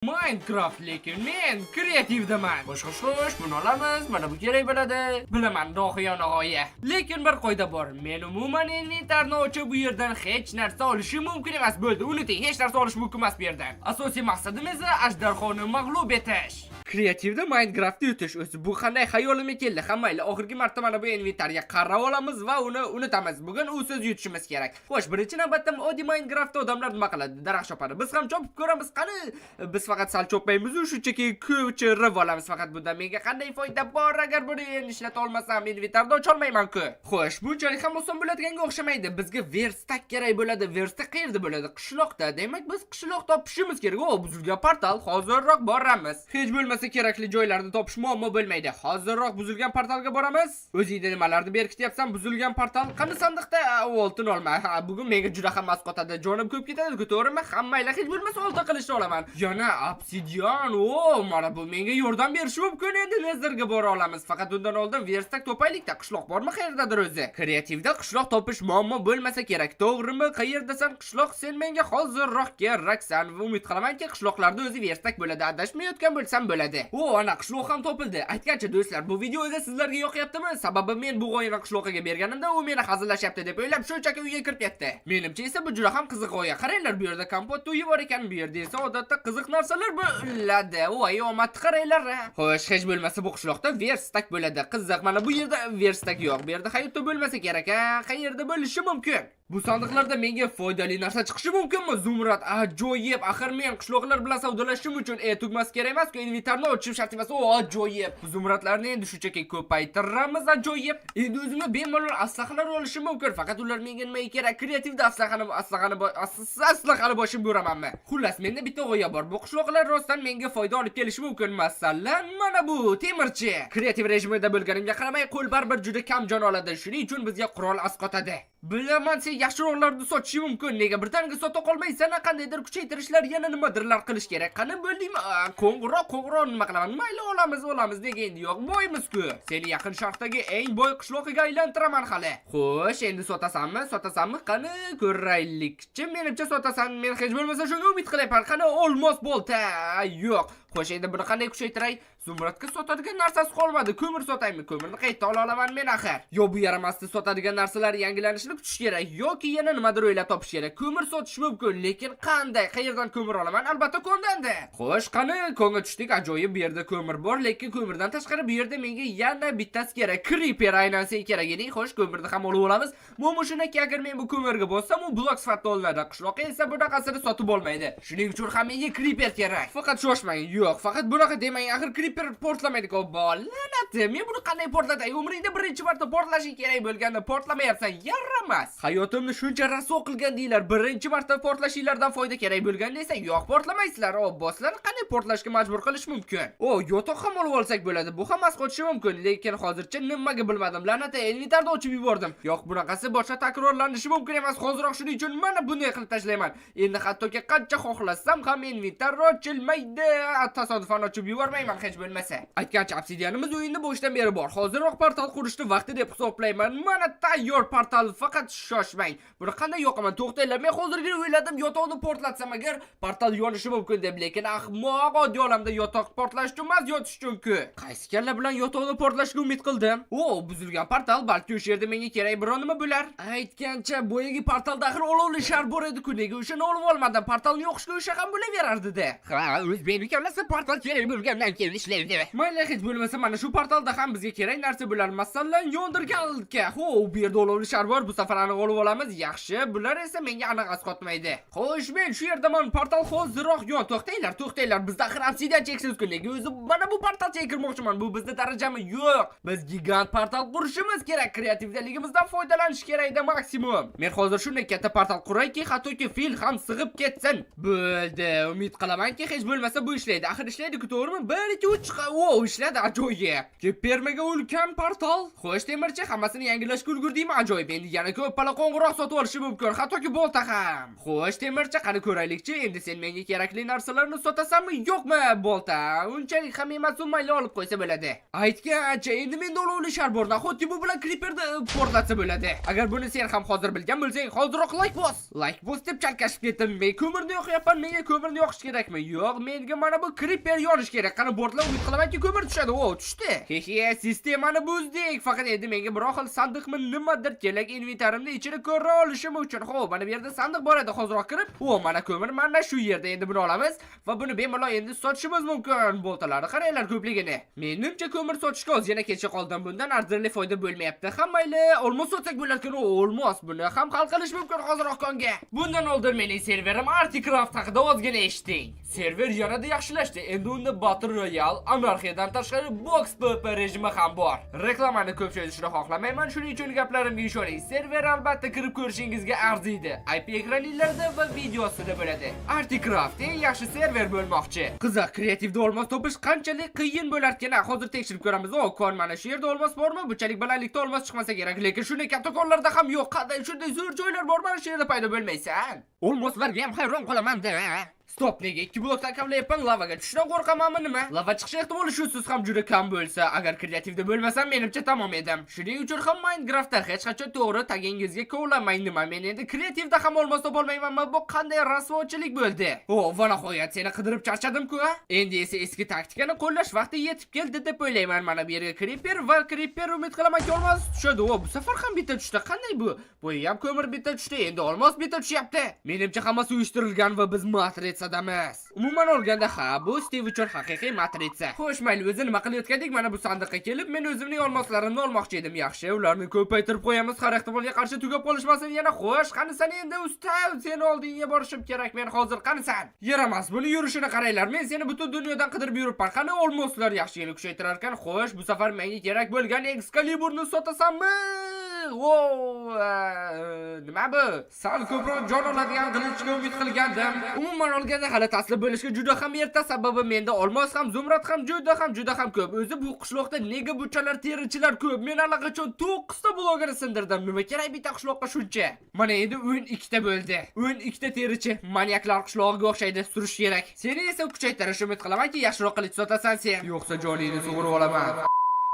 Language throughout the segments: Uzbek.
Minecraft lekin men kreativdaman. Xo'sh, buni olamiz. Mana bu kerak bo'ladi. Bilaman, rohiyona g'oya. Lekin bir qoida bor. Men umuman inventarni ochib bu yerdan hech narsa olishim mumkin emas. Bo'ldi, unuting, hech narsa olish mumkin emas bu yerdan. Asosiy maqsadimiz ajdarxoni mag'lub etish. Kreativda Minecraftni yutish o'zi bu qanday xayolimga keldi. Hammaylar oxirgi marta mana bu inventarga qarab olamiz va uni unutamiz. Bugun usiz yutishimiz kerak. Xo'sh, birinchi navbatda oddiy Minecraftda odamlar nima qiladi? Daraxt chopadi. Biz ham chopib ko'ramiz. Qani biz faqat sal chopmaymiz, shunchaki ko'chirib olamiz. Faqat bundan menga qanday foyda bor agar buni ishlata olmasam, inventarni ocha olmayman-ku. Xo'sh, bunchalik ham oson bo'ladiganga o'xshamaydi. Bizga verstak kerak bo'ladi. Verstak qayerda bo'ladi? Qishloqda. Demak, biz qishloq topishimiz kerak. O, buzilgan portal. Hozirroq boramiz. Hech bo'lmasa kerakli joylarni topish muammo bo'lmaydi. Hozirroq buzilgan portalga boramiz. O'zingda nimalarni berkityapsan? Buzilgan portal. Qani sandiqda oltin olma. Bugun menga juda ham masqotadi. Jonim ko'p ketadi-ku, to'g'rimi? Hammaylar hech bo'lmasa oltin qilishni olaman. Yana obsidian. O, mana bu menga yordam berishi mumkin endi. Nezerga bora olamiz. Faqat undan oldin verstak topaylik-da. Qishloq bormi qayerdadir o'zi? Kreativda qishloq topish muammo bo'lmasa kerak, to'g'rimi? Qayerdasan qishloq? Sen menga hozirroq keraksan. Va umid qilamanki, qishloqlarda o'zi verstak bo'ladi. Adashmayotgan bo'lsam bo'ladi. O, ana qishloq ham topildi. Aytgancha do'stlar, bu video o'zi sizlarga yoqyaptimi? Sababi men bu g'oyani qishloqiga berganimda u meni hazillashyapti deb o'ylab shunchaki uyga kirib ketdi. Menimcha esa bu juda ham qiziq g'oya. Qaranglar, bu yerda kompot to'yi bor ekan, bu yerda esa odatda qiziq narsalar bo'ladi. Voy, omadni qaranglar. Xo'sh, hech bo'lmasa bu qishloqda verstak bo'ladi. Qiziq, mana bu yerda verstak yo'q. Bu yerda hayotda bo'lmasa kerak, qayerda bo'lishi mumkin? Bu sandiqlarda menga foydali narsa chiqishi mumkinmi? Zumrad, ajoyib. Axir men qishloqlar bilan savdolashishim uchun tugmas kerak emas-ku, inventarni ochib shart emas. O, ajoyib. Bu zumradlarni endi shunchaki ko'paytiramiz, ajoyib. Endi o'zimga bemalol aslahalar olishim mumkin. Faqat ular menga nima kerak? Kreativda aslahani boshim ko'ramanmi? Xullas, menda bitta g'oya bor. Bu qishloqlar rostdan menga foyda olib kelishi mumkin. Masalan, mana bu temirchi. Kreativ rejimida bo'lganimga qaramay, qo'l baribir juda kam jon oladi. Shuning uchun bizga qurol asqotadi. Bilaman, sen yaxshiroqlarni sotishi mumkin. Nega birdaniga sota qolmaysan? Qandaydir kuchaytirishlar, yana nimadirlar qilish kerak. Qani bo'ldingmi? Qo'ng'iroq nima qilaman? Mayli, olamiz. Nega endi yo'q? Boymizku. Seni yaqin sharqdagi eng boy qishloqiga aylantiraman hali. Xo'sh, endi sotasanmi? Qani ko'raylikchi. Menimcha sotasan. Men hech bo'lmasa shunga umid qilyapman. Qani olmos bolta? Yo'q. Xo'sh, endi buni qanday kuchaytiray? Zumradga sotadigan narsasi qolmadi. Ko'mir sotaymi? Ko'mirni qayerdan ola olaman men axir? Yo, bu yaramasda sotadigan narsalar yangilanishini kutish kerak yoki yana nimadir o'ylab topish kerak. Ko'mir sotish mumkin, lekin qanday? Qayerdan ko'mir olaman? Albatta kondan-da. Xo'sh, qani konga tushdik. Ajoyib, bu yerda ko'mir bor, lekin ko'mirdan tashqari bu yerda menga yana bittasi kerak. Creeper aylansa kerak edi. Xo'sh, ko'mirni ham olib olamiz. Bu shunaki agar men bu ko'mirga bossam, u blok sifatida olinadi. Qishloqqa esa bunaqasini sotib olmaydi. Shuning uchun ham menga creeper kerak. Faqat shoshmang. Yo'q, faqat bunaqa demang. Axir creeper portlamaydi-ku. Lanati, men buni qanday portlatay? Umringda birinchi marta portlashi kerak bo'lganda portlamayapsan. Yaramas. Hayotimni shuncha raso qilgan deylar. Birinchi marta portlashinglardan foyda kerak bo'lganda esa yo'q, portlamaysizlar. O, bosslarni qanday portlashga majbur qilish mumkin? O, yotoq ham olib olsak bo'ladi. Bu ham asqotishi mumkin, lekin hozircha nimaga bilmadim. Lanati, inventarni ochib yubordim. Yo'q, bunaqasi boshqa takrorlanishi mumkin emas. Hozirroq shuning uchun mana bunday qilib tashlayman. Endi hattoki qancha xohlasam ham inventar ochilmaydi. Tasodifan ochib yubormayman hech bo'lmasa. Aytgancha obsidianimiz o'yinda boshdan beri bor. Hozirroq portal qurishni vaqti deb hisoblayman. Mana tayyor portal, faqat shoshmang. Buni qanday yoqaman? To'xtanglar. Men hozirgina o'yladim yotoqni portlatsam agar portal yonishi mumkin deb, lekin ahmoq, oddiy olamda yotoq portlash uchun emas, yotish uchun-ku. Qaysi kalla bilan yotoqni portlashga umid qildim? O, buzilgan portal, balki o'sha yerda menga kerak biror nima bo'lar. Aytgancha boyagi portalda axir olovli shar bor edi-ku. Nega o'shani olib olmadim? Portalni yoqishga o'sha ham bo'laverardi-da. Ha, o'zbek ukamlasi portal kerak bo'lgandan keyin ishlaydi. Mayli, hech bo'lmasa mana shu portalda ham bizga kerak narsa bo'lar. Masalan, yondirganlikka. Ho, bu yerda olovli shar bor. Bu safar aniq olib olamiz. Yaxshi, bular esa menga aniq asqotmaydi. Xo'sh, men shu yerdaman. Portal hozirroq yon. To'xtanglar. Bizda axir obsidian cheksiz-ku. Nega o'zi mana bu portalga kirmoqchiman? Bu bizda darajami? Yo'q. Biz gigant portal qurishimiz kerak. Kreativligimizdan foydalanish kerak-da maksimum. Men hozir shunday katta portal qurayki, hattoki fil ham sig'ib ketsin. Bo'ldi. Umid qilamanki, hech bo'lmasa bu ishlaydi. Axir ishlaydi-ku, to'g'rimi? 1 2 3 o, ishladi, ajoyib. Kepermaga ulkan portal. Xo'sh, temirchi, hammasini yangilashga ulgurdingmi? Ajoyib. Endi yana ko'p pala qo'ng'iroq sotib olishim mumkin, hattoki bolta ham. Xo'sh, temirchi, qani ko'raylikchi. Endi sen menga kerakli narsalarni sotasanmi yo'qmi bolta? Unchalik ham emas, mayli olib qo'ysa bo'ladi. Aytgancha, endi menda olovli shar bor. Xuddi bu bilan Creeperni portlatsa bo'ladi. Agar buni sen ham hozir bilgan bo'lsang, hozirroq like bos. Like bos deb chalkashib ketdim. Men ko'mirni yoqyapman, menga ko'mirni yoqish kerakmi? Yo'q, menga mana bu Creeper yonish kerak. Qani portla, umid qilamanki ko'mir tushadi. O, tushdi. Hehe, sistemani buzdik. Faqat endi menga bir xil sandiqmi nimadir kerak, inventarimni ichida ko'ra olishim uchun. Xo'p, mana bu yerda sandiq bor edi, hozirroq kirib. O, mana ko'mir mana shu yerda. Endi buni olamiz va buni bemalol endi sotishimiz mumkin. Boltalarni qaranglar ko'pligini. Menimcha ko'mir sotishga ozgina kecha qoldim. Bundan arzirli foyda bo'lmayapti. Hammayli olmos sotsak bo'larkan, olmos buni ham hal qilish mumkin hozirroq konga. Bundan oldin mening serverim Articraft haqida ozgina eshiting. Server yanada yaxshilashdi. Endi unda Battle Royale, anarxiyadan tashqari Box PvP rejimi ham bor. Reklamani ko'p so'zishni xohlamayman, shuning uchun gaplarimga ishoning. Server albatta kirib ko'rishingizga arziydi. IP ekranlarida va videosida bo'ladi. Articraft eng yaxshi server bo'lmoqchi. Qiziq, kreativda olmos topish qanchalik qiyin bo'larkan, hozir tekshirib ko'ramiz. O, kon mana shu yerda olmos bormi? Bunchalik balandlikda olmos chiqmasa kerak, lekin shunday katta konlarda ham yo'q. Qanday shunday zo'r joylar bor, mana shu yerda paydo bo'lmaysan. Olmoslarga ham hayron qolaman-da. Stop, nega 2 blokdan kamlayapman? Lavaga tushishdan qo'rqamanmi nima? Lava chiqish ehtimoli shusiz ham juda kam bo'lsa, agar kreativda bo'lmasam, menimcha tamom edim. Shuning uchun ham Minecraftda hech qachon to'g'ri tagingizga kovlamang nima. Men endi kreativda ham olmos topolmaymanmi? Bu qanday rasvochilik bo'ldi? O, va nihoyat seni qidirib charchadim-ku. Endi esa eski taktikani qo'llash vaqti yetib keldi deb o'ylayman. Mana bu yerga Creeper va Creeper umid qilamanki olmos tushadi. O, bu safar ham bitta tushdi. Qanday bu? Bu ham ko'mir bitta tushdi, endi olmos bitta tushyapti. Menimcha hammasi uyushtirilgan va biz matritsadamiz. Umuman olganda ha, bu Steve uchun haqiqiy matritsa. Xo'sh, mayli, o'zi nima qilayotgandik? Mana bu sandiqqa kelib, men o'zimning olmoslarimni olmoqchi edim. Yaxshi, ularni ko'paytirib qo'yamiz, har ehtimolga qarshi tugab qolishmasin yana. Xo'sh, qanisan endi usta? Seni oldingga borishim kerak. Men hozir qanisan? Yaramas, buni yurishini qaranglar. Men seni butun dunyodan qidirib yuribman. Qani olmoslar yaxshilik kuchaytirar ekan. Xo'sh, bu safar menga kerak bo'lgan Excaliburni sotasanmi? Wow, nima bu? Sal ko'proq jon oladigan qilichga umid qilgandim. Umuman olganda hali taslim bo'lishga juda ham erta, sababi menda olmos ham, zumrad ham juda ham ko'p. O'zi bu qishloqda nega bunchalar terichilar ko'p? Men allaqachon 9 ta blogini sindirdim. Nima kerak bitta qishloqqa shuncha? Mana endi 12 ta bo'ldi. 12 ta terichi maniaklar qishlog'iga o'xshaydi, surish kerak. Seni esa kuchaytirish umid qilamanki, yaxshiroq qilich sotasan sen. Yo'qsa joningni sug'urib olaman.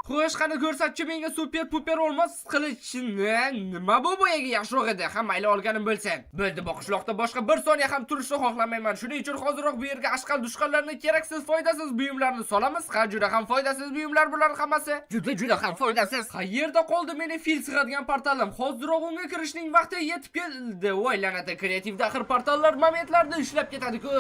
Xo'sh, qani ko'rsatchi menga super puper olmos qilichni. Nima bu boyaga yaxshiroq edi. Hammayli olganim bo'lsin. Bo'ldi, bu qishloqda boshqa bir soniya ham turishni xohlamayman. Shuning uchun hozirroq bu yerga ashqal dushqanlarni, keraksiz, foydasiz buyumlarni solamiz. Ha, juda ham foydasiz buyumlar bular hammasi. Juda ham foydasiz. Qayerda qoldi meni fil sig'adigan portalim? Hozirroq unga kirishning vaqti yetib keldi. Voy la'nati, kreativda axir portallar momentlarda ishlab ketadi-ku.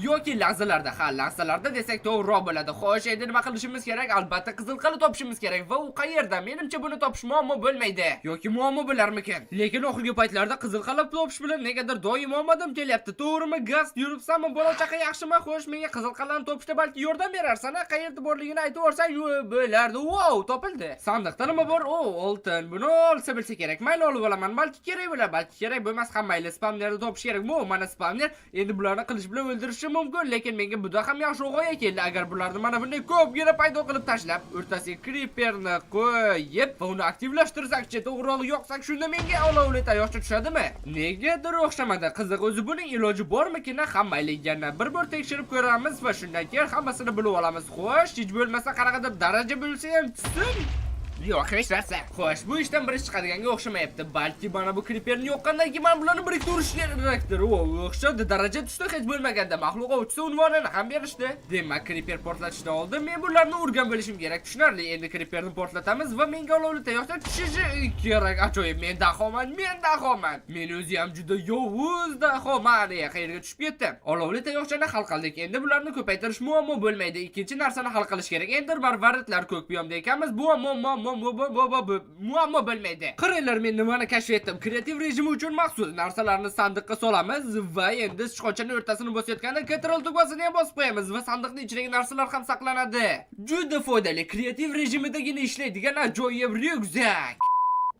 Yoki lahzalarda, ha, lahzalarda desak to'g'riroq bo'ladi. Xo'sh, endi nima qilishimiz kerak? Albatta qizil qili topishimiz kerak va u qayerda? Menimcha buni topish muammo bo'lmaydi. Yoki muammo bo'larmikin? Lekin oxirgi paytlarda qizil qalab topish bilan negadir doim omadim kelyapti. To'g'rimi? Gaz yuribsanmi? Bola chaqa yaxshimi? Xo'sh, menga qizil qalam topishda balki yordam berarsan. Qayerda borligini aytib o'rsang, bo'lardi. Wow, topildi. Sandiqda nima bor? O, oltin. Buni olsa bilsa kerak. Mayli olib olaman. Balki kerak bo'lar, balki kerak bo'lmas ham mayli. Spamnerni topish kerak. Bu mana spamner. Endi bularni qilish bilan o'ldirishim mumkin, lekin menga buda ham yaxshi g'oya keldi. Agar bularni mana bunday ko'pgina paydo qilib tashlab, o'rtasiga Creeperni qo'yib va uni aktivlashtirsak-chi, to'g'riroq yoqsak, shunda menga olovli tayoqcha tushadimi? Negadir o'xshamadi. Qiziq, o'zi buning iloji bormikin? Hammayli yana bir bor tekshirib ko'ramiz va shundan keyin hammasini bilib olamiz. Xo'sh, hech bo'lmasa qaraqadir daraja bo'lsa ham tushsin. Yo'q, hech narsa. Xo'sh, bu ishdan biri chiqadiganga o'xshamayapti. Balki mana bu Creeperni yoqqandan keyin men bularni biriktirish kerakdir. O'xshadi, daraja tushdi, hech bo'lmaganda maxluq ovchisi unvonini ham berishdi. Demak, Creeper portlatishdan oldin men bularni urgan bo'lishim kerak. Tushunarli. Endi Creeperni portlatamiz va menga olovli tayoqcha tushishi kerak. Ajoyib, men dahoman. Men o'zi ham juda yovuz dahoman. Qayerga tushib ketdim? Olovli tayoqchani hal qildik. Endi bularni ko'paytirish muammo bo'lmaydi. Ikkinchi narsani hal qilish kerak. Endi marvaritlar ko'k buyomda ekanmiz. Bu muammo bo'lmaydi. Qaranglar, men nimani kashf etdim. Kreativ rejimi uchun maxsus narsalarni sandiqqa solamiz va endi sichqonchaning o'rtasini bosayotganda Ctrl tugmasini ham bosib qo'yamiz va sandiqning ichidagi narsalar ham saqlanadi. Juda foydali, kreativ rejimidagina ishlaydigan ajoyib ryukzak.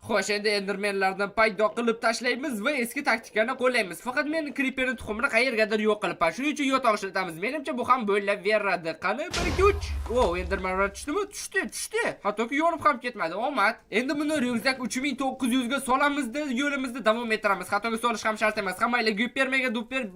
Xo'sh, endi endermenlarni paydo qilib tashlaymiz va eski taktikani qo'llaymiz. Faqat men creeperning tuxumini qayergadir yo'q qilibman. Shuning uchun yotoq ishlatamiz. Menimcha bu ham bo'laveradi. Qani 1 2 3. O, endermenlar tushdimi? Tushdi. Hattoki yonib ham ketmadi. Omad. Endi buni ryukzak 3900 ga solamizda, yo'limizni davom ettiramiz. Hattoki solish ham shart emas. Hammaylar gipermega duper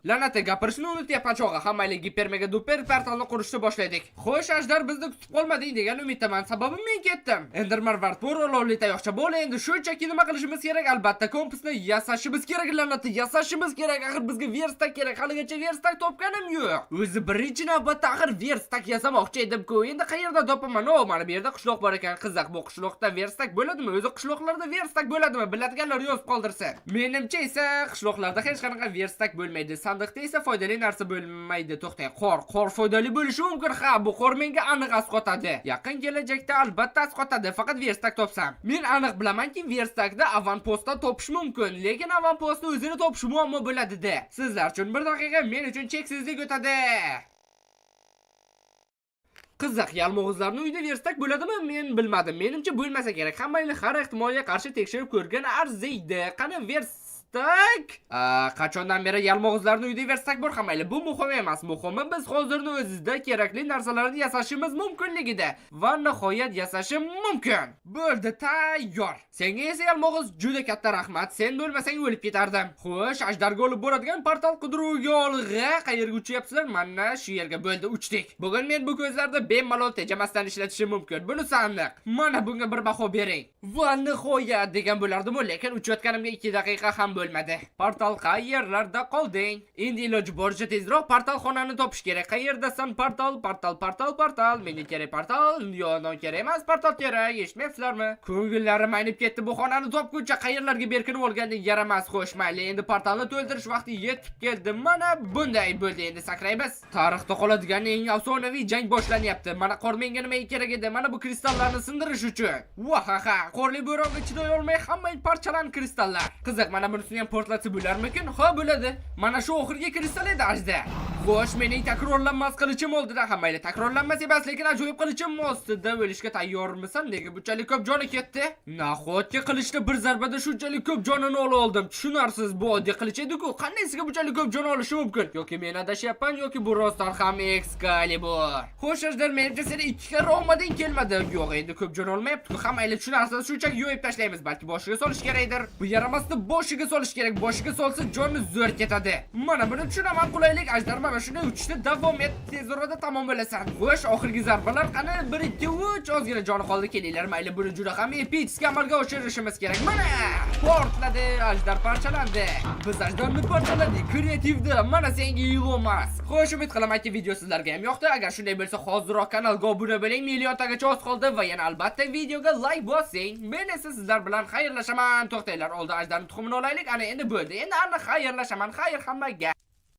lanata gapirishni unutyapman chog'i. Hammaylar gipermega duper portalni qurishni boshladik. Xo'sh, ajdar bizni kutib qolmading degan umiddaman. Sababi men ketdim. Enderman vartbor olovli tayoqcha bo'l. Endi shunchaki nima qilishimiz kerak? Albatta kompasni yasashimiz kerak, lanata yasashimiz kerak. Axir bizga verstak kerak. Haligacha verstak topganim yo'q. O'zi birinchi navbatda axir verstak yasamoqchi edim-ku. Endi qayerda topaman? O, mana bu yerda qishloq bor ekan. Qiziq, bu qishloqda verstak bo'ladimi? O'zi qishloqlarda verstak bo'ladimi? Biladiganlar yozib qoldirsin. Menimcha esa qishloqlarda hech qanaqa verstak bo'lmaydi. Sandiqda esa foydali narsa bo'lmaydi. To'xtang, qor foydali bo'lishi mumkin. Ha, bu qor menga aniq asqotadi. Yaqin kelajakda albatta asqotadi. Faqat verstak topsam. Men aniq bilamanki, verstakda avanpostda topish mumkin, lekin avanpostni o'zini topish muammo bo'ladi-da. Sizlar uchun 1 daqiqa, men uchun cheksizlik o'tadi. Qiziq, yalmog'izlarning uyda verstak bo'ladimi? Men bilmadim. Menimcha bo'lmasa kerak. Hammaylar har ehtimolga qarshi tekshirib ko'rgan arziydi. Qani verstak? Qachondan beri yalmog'izlarning uyda verstak bor hammaylar. Bu muhim emas. Muhimi biz hozirning o'zida kerakli narsalarni yasashimiz mumkinligida. Va nihoyat yasashim mumkin. Bo'ldi, tayyor. Senga esa yalmog'iz juda katta rahmat. Sen bo'lmasang o'lib ketardim. Xo'sh, ajdarga olib boradigan portal qidiruviga olg'a. Qayerga uchyapsizlar? Mana shu yerga bo'ldi, uchdik. Bugun men bu ko'zlarda bemalol tejamasdan ishlatishim mumkin. Bunisi aniq. Mana bunga bir baho bering. Va nihoyat degan bo'lardim-ku, lekin uchayotganimga 2 daqiqa ham bo'lmadi. Portal qayerlarda qolding? Endi iloji boricha tezroq portal xonani topish kerak. Qayerdasan portal? Menga kerak portal. Yo'q, kerak emas, portal kerak. Eshitmayapsizlarmi? Ko'ngillarim aynib ketdi. Bu xonani topguncha qayerlarga berkinib olgandek yaramas. Xo'sh, mayli, endi portalni to'ldirish vaqti yetib keldi. Mana bunday bo'ldi. Endi sakraymiz. Tarixda qoladigan eng afsonaviy jang boshlanyapti. Mana qor menga nima kerak edi? Mana bu kristallarni sindirish uchun. Vahaha, qorli bo'ronga chiday olmay hamma parchalan kristallar. Qiziq, mana bunisini ham portlatsa bo'larmikin? Ha, bo'ladi. Mana shu oxirgi kristal edi ajda. Xo'sh, mening takrorlanmas qilichim oldida hammaylar takrorlanmas emas, lekin ajoyib qilichim ostida o'lishga tayyormisan? Nega bunchalik ko'p joni ketdi? Nahotki qilichda bir zarbada shunchalik ko'p jonini oldim. Tushunarsiz, bu oddiy qilich edi-ku. Qandaysiga bunchalik ko'p jon olishi mumkin? Yoki men adashyapman, yoki bu rostdan ham Excalibur. Xo'sh, ajdar, menimcha seni 2 karra olmading kelmadi. Yo'q, endi ko'p jon olmayapti-ku. Hammaylar tushunarsiz, shunchaki yo'yib tashlaymiz. Balki boshiga solish kerakdir. Bu yaramasni boshiga solish kerak. Boshiga solsa joni zo'r ketadi. Mana buni tushunaman, qulaylik. Ajdar, mana shunday uchishda davom et, tez orada tamom bo'lasan. Xo'sh, oxirgi zarbalar qani? 1 2 3, ozgina joni qoldi, kelinglar. Mayli, buni juda ham epik amalga oshirishimiz kerak. Mana portladi, ajdar parchalandi. Biz ajdarni parchaladik. Kreativda mana senga Ilon. Xo'sh, umid qilamanki video sizlarga ham yoqdi. Agar shunday bo'lsa, hozirroq kanalga obuna bo'ling. Milliontagacha oz qoldi va yana albatta videoga like bosing. Men esa sizlar bilan xayrlashaman. To'xtanglar, oldin ajdarning tuxumini olaylik. Ana endi bo'ldi. Endi aniq xayrlashaman. Xayr hammaga.